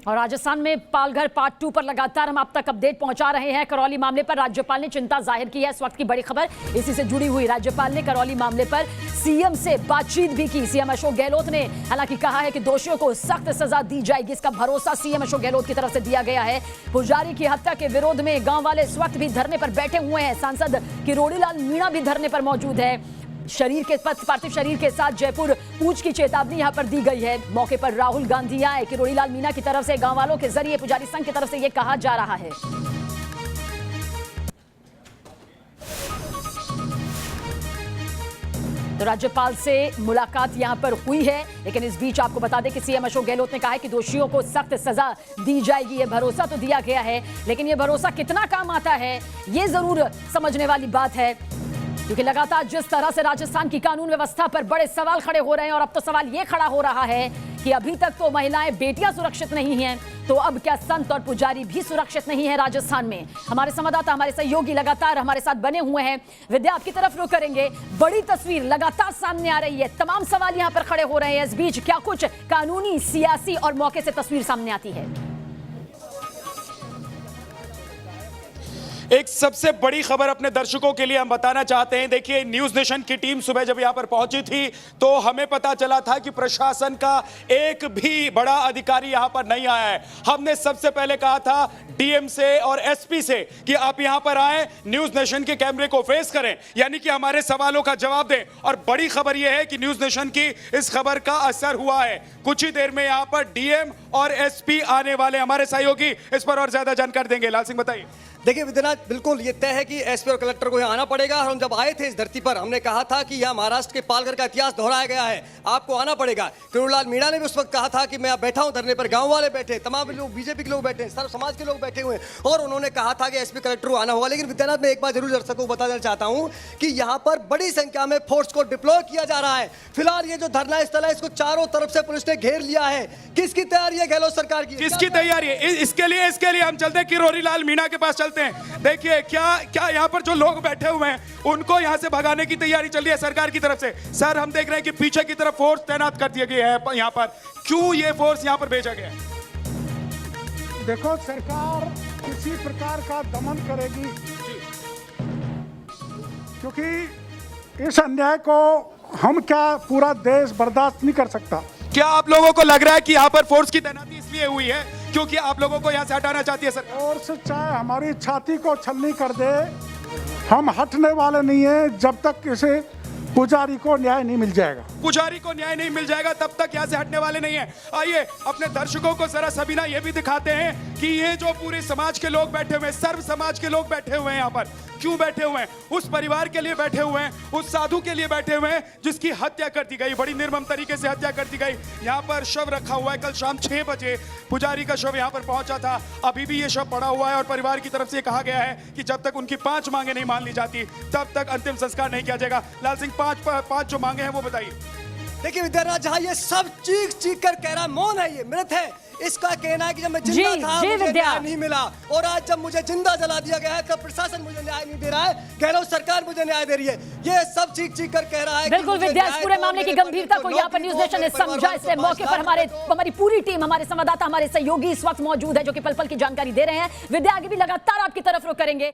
और राजस्थान में पालघर पार्ट 2 पर लगातार हम आप तक अपडेट पहुंचा रहे हैं। करौली मामले पर राज्यपाल ने चिंता जाहिर की है। इस वक्त की बड़ी खबर इसी से जुड़ी हुई। राज्यपाल ने करौली मामले पर सीएम से बातचीत भी की। सीएम अशोक गहलोत ने हालांकि कहा है कि दोषियों को सख्त सजा दी जाएगी। इसका भरोसा सीएम अशोक गहलोत की तरफ से दिया गया है। पुजारी की हत्या के विरोध में गांव वाले इस वक्त भी धरने पर बैठे हुए हैं। सांसद किरोड़ी लाल मीणा भी धरने पर मौजूद है। पार्थिव शरीर के साथ जयपुर कूच की चेतावनी यहां पर दी गई है। मौके पर राहुल गांधी आए। किरोड़ी लाल मीणा की तरफ से गांव वालों के जरिए पुजारी संघ की तरफ से यह कहा जा रहा है। तो राज्यपाल से मुलाकात यहां पर हुई है, लेकिन इस बीच आपको बता दें कि सीएम अशोक गहलोत ने कहा है कि दोषियों को सख्त सजा दी जाएगी। यह भरोसा तो दिया गया है, लेकिन यह भरोसा कितना काम आता है ये जरूर समझने वाली बात है, क्योंकि लगातार जिस तरह से राजस्थान की कानून व्यवस्था पर बड़े सवाल खड़े हो रहे हैं और अब तो सवाल ये खड़ा हो रहा है कि अभी तक तो महिलाएं बेटियां सुरक्षित नहीं हैं, तो अब क्या संत और पुजारी भी सुरक्षित नहीं है राजस्थान में। हमारे संवाददाता, हमारे सहयोगी लगातार हमारे साथ बने हुए हैं। विद्या, आपकी तरफ रुख करेंगे। बड़ी तस्वीर लगातार सामने आ रही है, तमाम सवाल यहां पर खड़े हो रहे हैं। इस बीच क्या कुछ कानूनी, सियासी और मौके से तस्वीर सामने आती है? एक सबसे बड़ी खबर अपने दर्शकों के लिए हम बताना चाहते हैं। देखिए, न्यूज नेशन की टीम सुबह जब यहां पर पहुंची थी तो हमें पता चला था कि प्रशासन का एक भी बड़ा अधिकारी यहां पर नहीं आया है। हमने सबसे पहले कहा था डीएम से और एसपी से कि आप यहां पर आए, न्यूज नेशन के कैमरे को फेस करें, यानी कि हमारे सवालों का जवाब दें। और बड़ी खबर यह है कि न्यूज नेशन की इस खबर का असर हुआ है। कुछ ही देर में यहां पर डीएम और एसपी आने वाले। हमारे सहयोगी इस पर और ज्यादा जानकारी देंगे। लाल सिंह, बताइए। देखिए विद्यानाथ, बिल्कुल ये तय है कि एसपी और कलेक्टर को यहाँ आना पड़ेगा। हम जब आए थे इस धरती पर हमने कहा था कि यहाँ महाराष्ट्र के पालघर का इतिहास दोहराया गया है, आपको आना पड़ेगा। किरोड़ी लाल मीणा ने भी उस वक्त कहा था कि मैं यहाँ बैठा हूँ धरने पर, गांव वाले बैठे, तमाम लोग, बीजेपी के लोग बैठे, सर्व समाज के लोग बैठे हुए हैं, और उन्होंने कहा था कि एसपी कलेक्टर को आना होगा। लेकिन विद्यानाथ, मैं एक बात जरूर दर्शकों को बता देना चाहता हूँ कि यहाँ पर बड़ी संख्या में फोर्स को डिप्लॉय किया जा रहा है। फिलहाल ये जो धरना स्थल है इसको चारों तरफ से पुलिस ने घेर लिया है। किसकी तैयारी है गहलोत सरकार की? किसकी तैयारी है? इसके लिए हम चलते हैं किरोड़ी लाल मीणा के पास चलते हैं। देखिए, क्या यहाँ पर जो लोग बैठे हुए हैं उनको यहाँ से भगाने की तैयारी चल रही है सरकार की तरफ से। सर, हम देख रहे हैं कि पीछे की तरफ फोर्स तैनात कर दिया गया है यहाँ पर। क्यों ये फोर्स यहाँ पर भेजा गया है? देखो, सरकार किसी प्रकार का दमन करेगी, क्योंकि इस अन्याय को हम क्या पूरा देश बर्दाश्त नहीं कर सकता। क्या आप लोगों को लग रहा है कि यहाँ पर फोर्स की तैनाती इसलिए हुई है क्योंकि आप लोगों को यहाँ से हटाना चाहती है सरकार? और से चाहे हमारी छाती को छलनी कर दे, हम हटने वाले नहीं है जब तक किसी पुजारी को न्याय नहीं मिल जाएगा। पुजारी को न्याय नहीं मिल जाएगा तब तक यहाँ से हटने वाले नहीं है। आइए अपने दर्शकों को जरा सबीना ये भी दिखाते हैं कि ये जो पूरे समाज के लोग बैठे हुए हैं, सर्व समाज के लोग बैठे हुए हैं यहाँ पर, क्यों बैठे हुए हैं? उस परिवार के लिए बैठे हुए हैं, उस साधु के लिए बैठे हुए हैं जिसकी हत्या कर दी गई, बड़ी निर्मम तरीके से हत्या कर दी गई। यहाँ पर शव रखा हुआ है। कल शाम 6 बजे पुजारी का शव यहाँ पर पहुंचा था। अभी भी ये शव पड़ा हुआ है और परिवार की तरफ से कहा गया है कि जब तक उनकी 5 मांगे नहीं मान ली जाती तब तक अंतिम संस्कार नहीं किया जाएगा। लाल सिंह, 5 जो मांगे हैं वो बताइए। देखिए विद्यानाथ, जहाँ ये सब चीख कर कह रहा मौन है, ये मृत है। इसका कहना है कि जब मैं जिंदा था मुझे न्याय नहीं मिला, और आज जब मुझे जिंदा जला दिया गया है तब प्रशासन मुझे न्याय नहीं दे रहा है, गहलोत सरकार मुझे न्याय दे रही है। ये सब चीख कर कह रहा है। बिल्कुल विद्या, इस पूरे मामले की गंभीरता को यहाँ पर न्यूज नेशन ने समझा। इसलिए मौके पर हमारी पूरी टीम, हमारे संवाददाता, हमारे सहयोगी इस वक्त मौजूद है जो कि पल पल की जानकारी दे रहे हैं। विद्या, आगे भी लगातार आपकी तरफ रुख करेंगे।